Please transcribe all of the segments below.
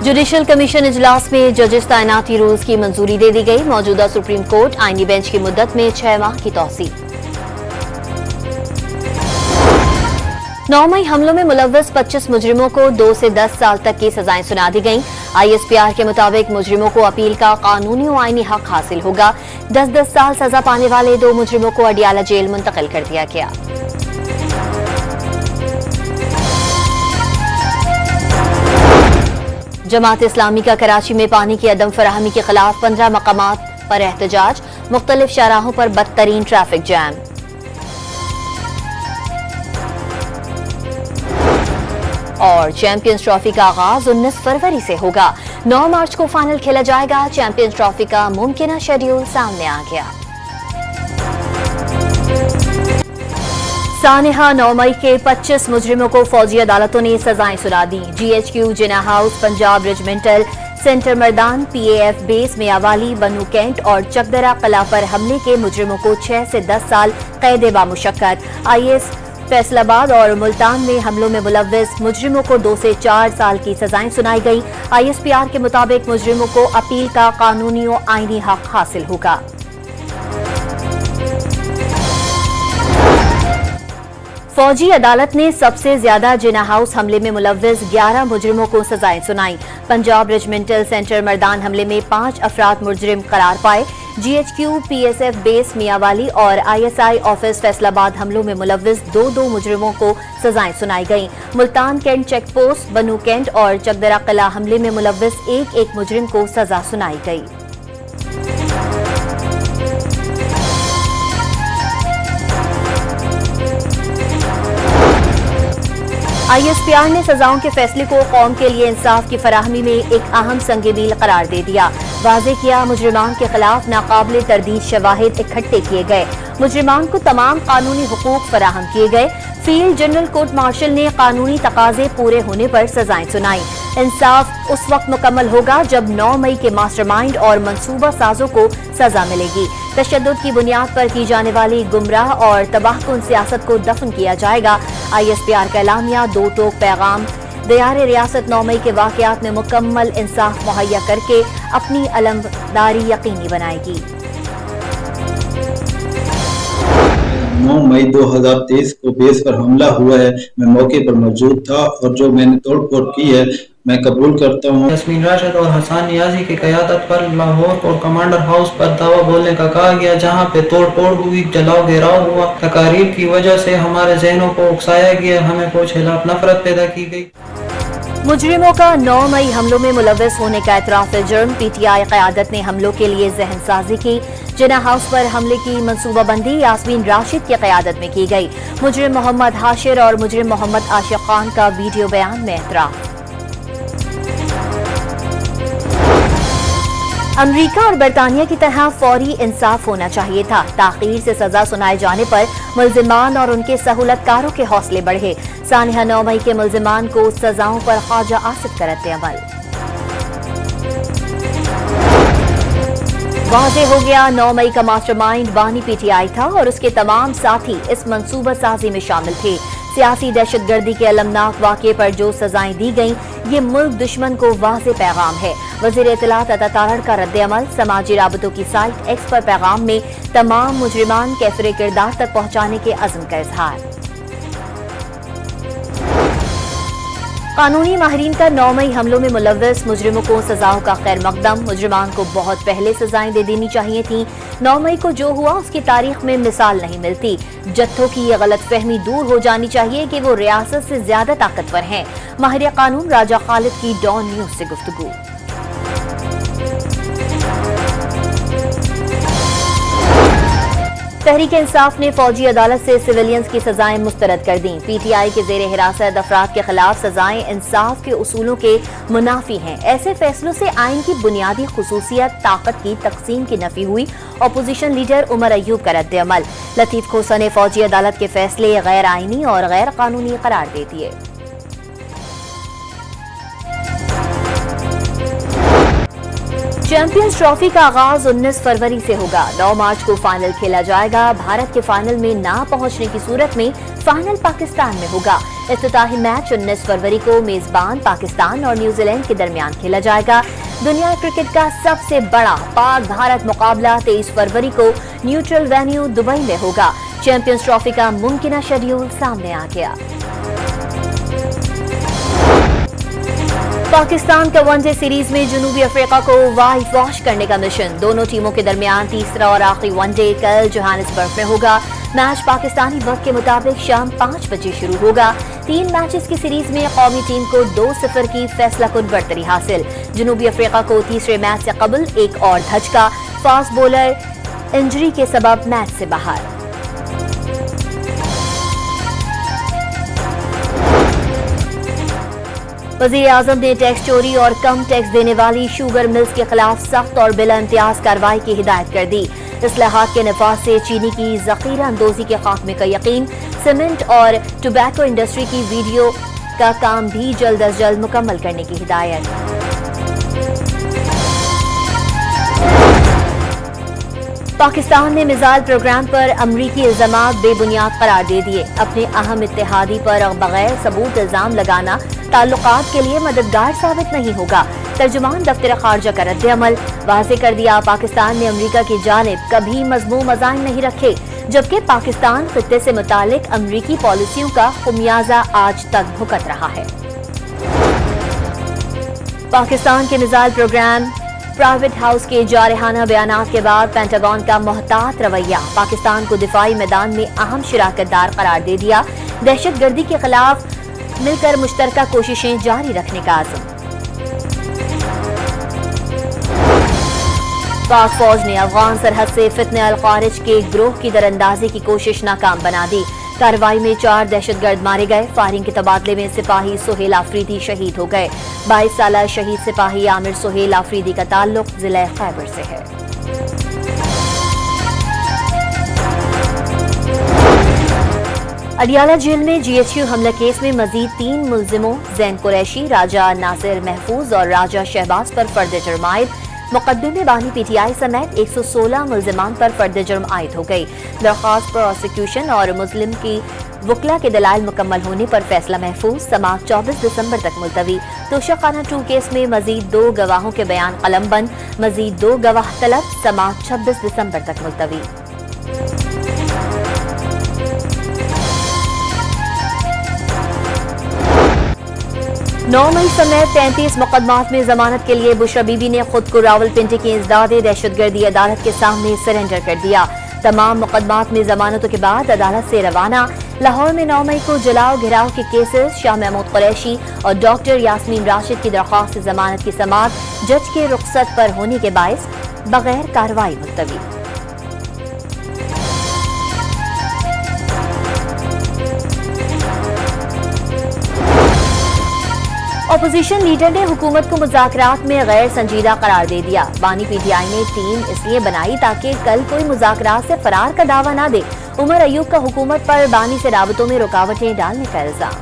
Judicial commission इजलास में जजेस तैनाती रूल्स की मंजूरी दे दी गई। मौजूदा सुप्रीम कोर्ट आईनी बेंच की मुद्दत में 6 माह की तौसीह। 9 मई हमलों में मुलव्वस 25 मुजरिमों को 2 से 10 साल तक की सजाएं सुना दी गईं। ISPR के मुताबिक मुजरिमों को अपील का कानूनी और आईनी हक हासिल होगा। 10-10 साल सजा पाने वाले 2 मुजरिमों को अडियाला जेल मुंतकिल कर दिया गया। जमात इस्लामी का कराची में पानी की अदम फराहमी के खिलाफ 15 मकामात पर एहतजाज। मुख्तलिफ शाहराहों पर बदतरीन ट्रैफिक जैम। और चैंपियंस ट्रॉफी का आगाज 19 फरवरी से होगा। 9 मार्च को फाइनल खेला जाएगा। चैंपियंस ट्रॉफी का मुमकिन शेड्यूल सामने आ गया। सानिहा 9 मई के 25 मुजरिमों को फौजी अदालतों ने सजाएं सुना दी। GHQ Jinnah house, Punjab regimental centre Mardan, PAF base Mianwali, Bannu cantt और चकदरा कला पर हमले के मुजरिमों को 6 से 10 साल कैद बामुशक्कत। IS फैसलाबाद और मुल्तान में हमलों में मुलव्वस मुजरिमों को 2 से 4 साल की सजाएं सुनाई गई। ISPR के मुताबिक मुजरिमों को अपील का कानूनी और आईनी हक हासिल होगा। फौजी अदालत ने सबसे ज्यादा जिना हाउस हमले में मुलव्वस 11 मुजरिमों को सजाएं सुनाई। पंजाब रेजिमेंटल सेंटर मर्दान हमले में 5 अफराद मुजरिम करार पाए। GHQ PSF बेस मियावाली और ISI ऑफिस फैसलाबाद हमलों में मुलव्वस 2 मुजरिमों को सजाएं सुनाई गईं। मुल्तान कैंट चेक पोस्ट, बनू कैंट और चकदरा किला हमले में मुलव्वस एक मुजरिम को सजा सुनाई गई। ISPR ने सजाओं के फैसले को कौम के लिए इंसाफ की फराहमी में एक अहम संग-ए-मील करार दे दिया। वाज़ेह किया, मुजरिमान के खिलाफ नाकाबिले तरदीद शवाहिद इकट्ठे किए गए। मुजरिमान को तमाम कानूनी हुकूक फराहम किए गए। फील्ड जनरल कोर्ट मार्शल ने कानूनी तकाजे पूरे होने पर सजाएं सुनाई। इंसाफ उस वक्त मुकम्मल होगा जब 9 मई के मास्टरमाइंड और मंसूबा साजों को सजा मिलेगी। तशद्दुद की बुनियाद पर की जाने वाली गुमराह और तबाहकुन सियासत को दफन किया जाएगा। ISPR का एलामिया 2 टोक पैगाम। दयारे रियासत 9 मई के वाकयात में मुकम्मल इंसाफ मुहैया करके अपनी अलमदारी यकीनी बनाएगी। 9 मई 2023 को बेस पर हमला हुआ है। मैं मौके पर मौजूद था और जो मैंने तोड़फोड़ की है मैं कबूल करता हूँ। यास्मीन राशिद और हसन नियाजी की क़यादत पर लाहौर और कमांडर हाउस पर दावा बोलने का कहा गया, जहाँ पे तोड़फोड़ हुई, जलाओ घेराव हुआ। तकारीर की वजह से हमारे जहनों को उकसाया गया, हमें कुछ खिलाफ नफरत पैदा की गई। मुजरिमों का 9 मई हमलों में मुलव्वस होने का एतराफ़ जुर्म। PTI क़यादत ने हमलों के लिए जहन साजी की। जिना हाउस पर हमले की मंसूबाबंदी यास्मीन राशिद की क़यादत में की गई। मुजरिम मोहम्मद हाशिर और मुजरिम मोहम्मद आशिक खान का वीडियो बयान में एतराफ़। अमरीका और बरतानिया की तरह फौरी इंसाफ होना चाहिए था। ताख़ीर से सजा सुनाए जाने पर मुल्जिमान और उनके सहूलतकारों के हौसले बढ़े। सानिहा 9 मई के मुल्जिमान को सजाओं पर ख्वाजा आसिफ का रद्द-ए-अमल। वाज़ेह हो गया, 9 मई का मास्टरमाइंड बानी PTI था और उसके तमाम साथी इस मंसूबा साजी में शामिल थे। सियासी दहशतगर्दी के अलमनाक वाक़े पर जो सजाएं दी गईं, ये मुल्क दुश्मन को वाज़ेह पैगाम है। वज़ीर इत्तलात अता तारड़ का रद्द-ए-अमल। समाजी राबतों की साइट X पर पैगाम में तमाम मुजरिमान कैफरे किरदार तक पहुंचाने के अज़्म का इजहार। कानूनी माहिरीन का 9 मई हमलों में मुलव्वस मुजरिमों को सजाओं का खैर मकदम। मुजरिमान को बहुत पहले सजाएं दे देनी चाहिए थी। 9 मई को जो हुआ उसकी तारीख में मिसाल नहीं मिलती। जत्थों की यह गलतफहमी दूर हो जानी चाहिए कि वो रियासत से ज्यादा ताकतवर हैं। माहिर कानून राजा खालिद की डॉन न्यूज से गुफ्तगू। तहरीक इंसाफ ने फौजी अदालत से सिविलियंस की सजाएं मुस्तरद कर दी। PTI के जेर हिरासत अफराद के खिलाफ सजाएं इंसाफ के उसूलों के मुनाफी हैं। ऐसे फैसलों से आइन की बुनियादी खुसूसियत ताकत की तकसीम की नफी हुई। अपोजिशन लीडर उमर अयूब का रद्द-ए-अमल। लतीफ खोसा ने फौजी अदालत के फैसले गैर आइनी और गैर कानूनी करार दे दिए। चैंपियंस ट्रॉफी का आगाज 19 फरवरी से होगा। 9 मार्च को फाइनल खेला जाएगा। भारत के फाइनल में ना पहुंचने की सूरत में फाइनल पाकिस्तान में होगा। इफ्तिताही मैच 19 फरवरी को मेजबान पाकिस्तान और न्यूजीलैंड के दरमियान खेला जाएगा। दुनिया क्रिकेट का सबसे बड़ा पाक भारत मुकाबला 23 फरवरी को न्यूट्रल वेन्यू दुबई में होगा। चैंपियंस ट्रॉफी का मुमकिन शेड्यूल सामने आ गया। पाकिस्तान का वनडे सीरीज में जनूबी अफ्रीका को वाइट वॉश करने का मिशन। दोनों टीमों के दरमियान तीसरा और आखिरी वनडे कल जोहानिसबर्ग में होगा। मैच पाकिस्तानी वक्त के मुताबिक शाम 5 बजे शुरू होगा। 3 मैचेस की सीरीज में कौमी टीम को 2-0 की फैसलाकुन बढ़तरी हासिल। जनूबी अफ्रीका को तीसरे मैच से कबल एक और धचका, फास्ट बॉलर इंजरी के सबब मैच से बाहर। वज़ीर-ए-आज़म ने टैक्स चोरी और कम टैक्स देने वाली शुगर मिल्स के खिलाफ सख्त और बिला इम्तियाज कार्रवाई की हिदायत कर दी। इस्लाहात के नफाज से चीनी की ज़ख़ीरा अंदोज़ी के खात्मे का यकीन। सीमेंट और टोबैको इंडस्ट्री की वीडियो का काम भी जल्द अज जल्द मुकम्मल करने की हिदायत। पाकिस्तान ने मिसाइल प्रोग्राम पर अमरीकी इल्जामात बेबुनियाद करार दे दिए। अपने अहम इत्तेहादी पर बगैर सबूत इल्जाम लगाना ताल्लुकात के लिए मददगार साबित नहीं होगा। तर्जुमान दफ्तर खारजा का रद्द-ए-अमल वाज़े कर दिया। पाकिस्तान ने अमरीका की जानिब कभी मज़मूम अज़ाइम नहीं रखे, जबकि पाकिस्तान खित्ते से मुतालिक अमरीकी पॉलिसियों का खुमियाजा आज तक भुगत रहा है। पाकिस्तान के मिसाइल प्रोग्राम प्राइवेट हाउस के जारहाना बयानात के बाद पेंटागन का मोहतात रवैया। पाकिस्तान को दिफाई मैदान में अहम शिराकतदार करार दे दिया। दहशतगर्दी के खिलाफ मिलकर मुश्तरका कोशिशें जारी रखने का आज़म। पाक फौज ने अफगान सरहद से फितने अल खारिज के गिरोह की दरअंदाजी की कोशिश नाकाम बना दी। कार्रवाई में 4 दहशतगर्द मारे गए। फायरिंग के तबादले में सिपाही सुहेल आफरीदी शहीद हो गए। 22 साला शहीद सिपाही आमिर सुहेल आफरीदी का ताल्लुक जिला खैबर से है। अडियाला जेल में GHQ हमला केस में मजीद 3 मुल्जिमों ज़ैन कुरैशी, राजा नासिर महफूज और राजा शहबाज पर फर्द जुर्म आयद। मुकदमे में बानी PTI समेत 116 मुल्जिमान पर फर्द जुर्म आयद हो गई। दरख्वास्त प्रोसिक्यूशन और मुस्लिम की वकला के दलाइल मुकम्मल होने पर फैसला महफूज। समाअत 24 दिसंबर तक मुलतवी। तोशाखाना 2 केस में मजीद 2 गवाहों के बयान कलमबंद। मजीद 2 गवाह तलब। समाअत 26 दिसंबर तक मुलतवी। 9 मई समेत 33 मुकदमात में जमानत के लिए बुशरा बीबी ने खुद को रावलपिंडी की इंसदादे दहशतगर्दी अदालत के सामने सरेंडर कर दिया। तमाम मुकदमात में जमानतों के बाद अदालत से रवाना। लाहौर में 9 मई को जलाओ घिराव के केसेस शाह महमूद कुरैशी और डॉक्टर यास्मीन राशिद की दरख्वास्त से जमानत की समाअत जज के रुख्सत पर होने के बायस बगैर कार्रवाई मुलतवी। अपोजिशन लीडर ने हुकूमत को मुज़ाकरात में गैर संजीदा करार दे दिया। बानी PTI ने टीम इसलिए बनाई ताकि कल कोई मुज़ाकरात से फरार का दावा न दे। उमर अयूब का हुकूमत पर बानी से राबतों में रुकावटें डालने का इल्जाम।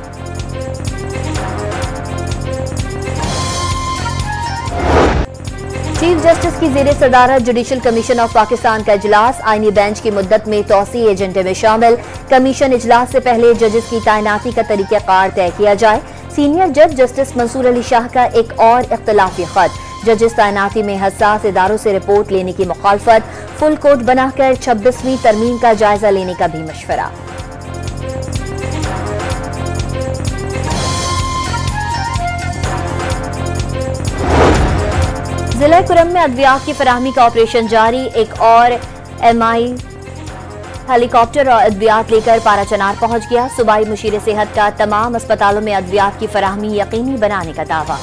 चीफ जस्टिस की ज़ेरे सदारत जुडिशल कमीशन ऑफ पाकिस्तान का इजलास। आईनी बेंच की मुद्दत में तौसी एजेंडे में शामिल। कमीशन इजलास से पहले जजेस की तैनाती का तरीक़ाकार तय किया जाए। सीनियर जज जस्टिस मंसूर अली शाह का एक और इख्तिलाफी खत। जजेस तैनाती में हसास इदारों से रिपोर्ट लेने की मुखालफत। फुल कोर्ट बनाकर 26वीं तरमीम का जायजा लेने का भी मशवरा। जिला कुरम में अद्वियात की फराहमी का ऑपरेशन जारी। एक और MI हेलीकॉप्टर और अद्वियात लेकर पाराचनार पहुंच गया। सूबाई मुशीर सेहत का तमाम अस्पतालों में अद्वियात की फराहमी यकीनी बनाने का दावा।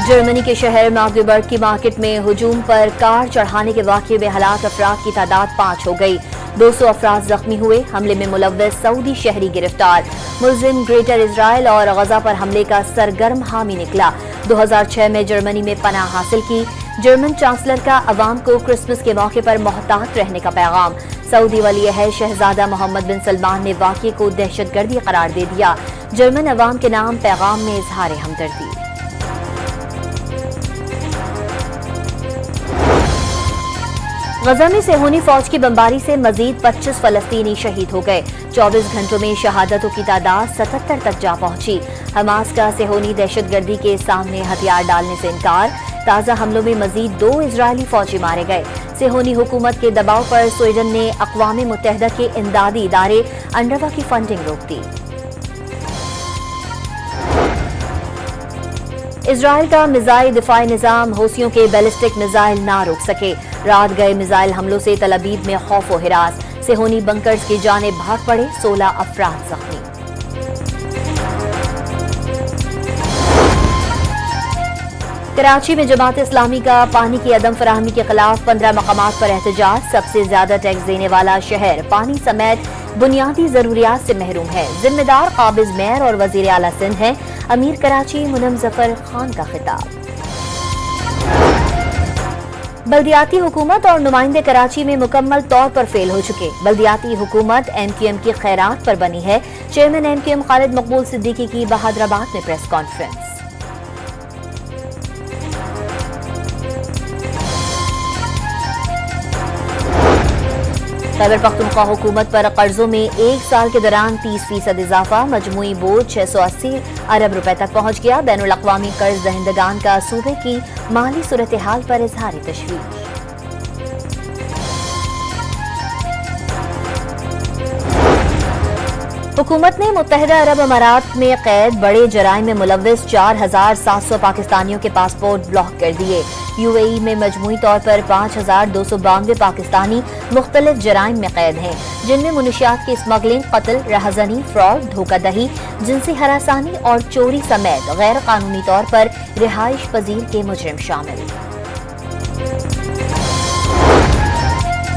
जर्मनी के शहर मैग्देबर्ग की मार्केट में हुजूम पर कार चढ़ाने के वाक़ये में हलाक अफराद की तादाद 5 हो गई। 200 अफराद जख्मी हुए। हमले में मुलव्वस सऊदी शहरी गिरफ्तार। मुल्जिम ग्रेटर इजराइल और गजा पर हमले का सरगर्म हामी निकला। 2006 में जर्मनी में पनाह हासिल की। जर्मन चांसलर का अवाम को क्रिसमस के मौके पर मोहतात रहने का पैगाम। सऊदी वली अहद शहजादा मोहम्मद बिन सलमान ने वाक़ये को दहशतगर्दी करार दे दिया। जर्मन अवाम के नाम पैगाम में इजहार हमदर्दी। गजा में सेहूनी फौज की बमबारी से मजीद 25 फलस्तीनी शहीद हो गए। 24 घंटों में शहादतों की तादाद 77 तक जा पहुंची। हमास का सेहूनी दहशतगर्दी के सामने हथियार डालने से इनकार। ताज़ा हमलों में मजीद 2 इजरायली फौजी मारे गए। सेहूनी हुकूमत के दबाव पर स्वीडन ने अक़वाम मुत्तहिदा के इमदादी इदारे अनरवा की फंडिंग रोक दी। इजराइल का मिसाइल दिफाई निजाम हौसियों के बैलिस्टिक मिसाइल ना रोक सके। रात गए मिसाइल हमलों से तल अबीब में खौफ व हिरास। सेहूनी बंकर्स की जानिब भाग पड़े, 16 अफराद जख्मी। कराची में जमात इस्लामी का पानी की अदम फराहमी के खिलाफ 15 मकामात पर एहतजाज। सबसे ज्यादा टैक्स देने वाला शहर पानी समेत बुनियादी जरूरियात से महरूम है। जिम्मेदार काबिज मेयर और वजीर आला सिंध है। अमीर कराची मुनम जफर खान का खिताब। बल्दियाती हुकूमत और नुमाइंदे कराची में मुकम्मल तौर पर फेल हो चुके। बल्दियाती हुकूमत MQM की खैरात पर बनी है। चेयरमैन MQM खालिद मकबूल सिद्दीकी की बहादुराबाद में प्रेस कॉन्फ्रेंस। खैबर पख्तूनख्वा हुकूमत पर कर्जों में एक साल के दौरान 30% इजाफा। मजमूई बोझ 680 अरब रुपए तक पहुंच गया। बैनुल अक़वामी कर्ज दहिंदगान का सूबे की माली सूरत हाल पर इजहार तशवीश। हुकूमत ने मुत्तहिदा अरब अमारात में कैद बड़े जराइम में मुलव्विस 4700 पाकिस्तानियों के पासपोर्ट ब्लॉक कर दिए। UAE में मजमूई तौर पर 5292 पाकिस्तानी मुख्तलिफ जराइम में कैद हैं, जिनमें मुनशियात की स्मगलिंग, कत्ल, राहजनी, फ्रॉड, धोखाधही, जिनसी हरासानी और चोरी समेत गैर कानूनी तौर पर रिहाइश पजीर के मुजरिम शामिल।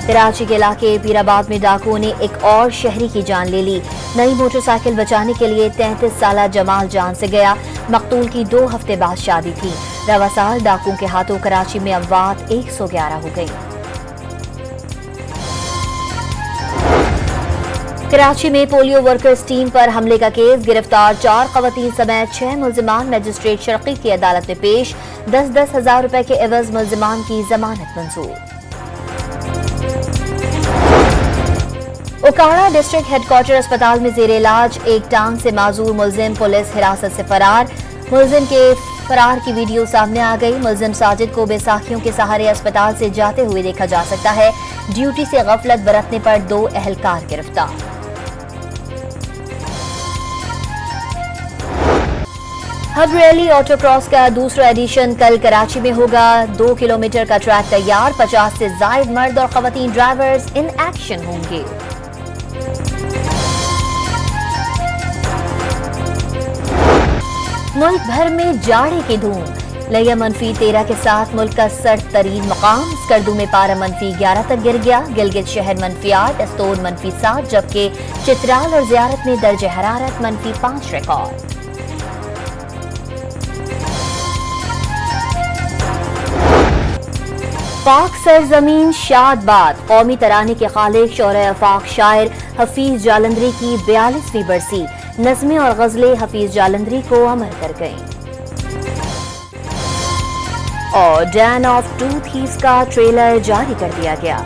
कराची के इलाके पीराबाद में डाकुओं ने एक और शहरी की जान ले ली। नई मोटरसाइकिल बचाने के लिए 33 साला जमाल जान से गया। मकतूल की 2 हफ्ते बाद शादी थी। रवा साल डाकुओं के हाथों कराची में अमवात 111 हो गई। कराची में पोलियो वर्कर्स टीम पर हमले का केस। गिरफ्तार 4 खवातीन समेत 6 मुल्जिमान मजिस्ट्रेट शर्की की अदालत में पेश। 10-10 हजार रुपए के एवज मुल्जिमान की जमानत मंजूर। उकाड़ा डिस्ट्रिक्ट हेडक्वार्टर अस्पताल में जेर इलाज एक टांग से माजूर मुल्जिम पुलिस हिरासत से फरार। मुल्जिम के फरार की वीडियो सामने आ गई। मुल्जिम साजिद को बैसाखियों के सहारे अस्पताल से जाते हुए देखा जा सकता है। ड्यूटी से गफलत बरतने पर 2 एहलकार गिरफ्तार। हब रैली ऑटोक्रॉस का दूसरा एडिशन कल कराची में होगा। 2 किलोमीटर का ट्रैक तैयार। 50 से जायद मर्द और खवातीन ड्राइवर्स इन एक्शन होंगे। मुल्क भर में जाड़े की धूम। लिया -13 के साथ मुल्क का सर्द तरीन मकाम। स्कर्दू में पारा -11 तक गिर गया। गिलगित शहर -8, एस्तोन -7, जबकि चित्राल और जियारत में दर्ज हरारत -5 रिकॉर्ड। पाक सरजमीन शादबाद कौमी तराने के खालिक शौरे आफाक शायर हफीज जालंधरी की 42वीं बरसी। नज़्में और गज़लें हफीज जालंधरी को अमर कर गईं। और डैन ऑफ 2 थीव्स का ट्रेलर जारी कर दिया गया।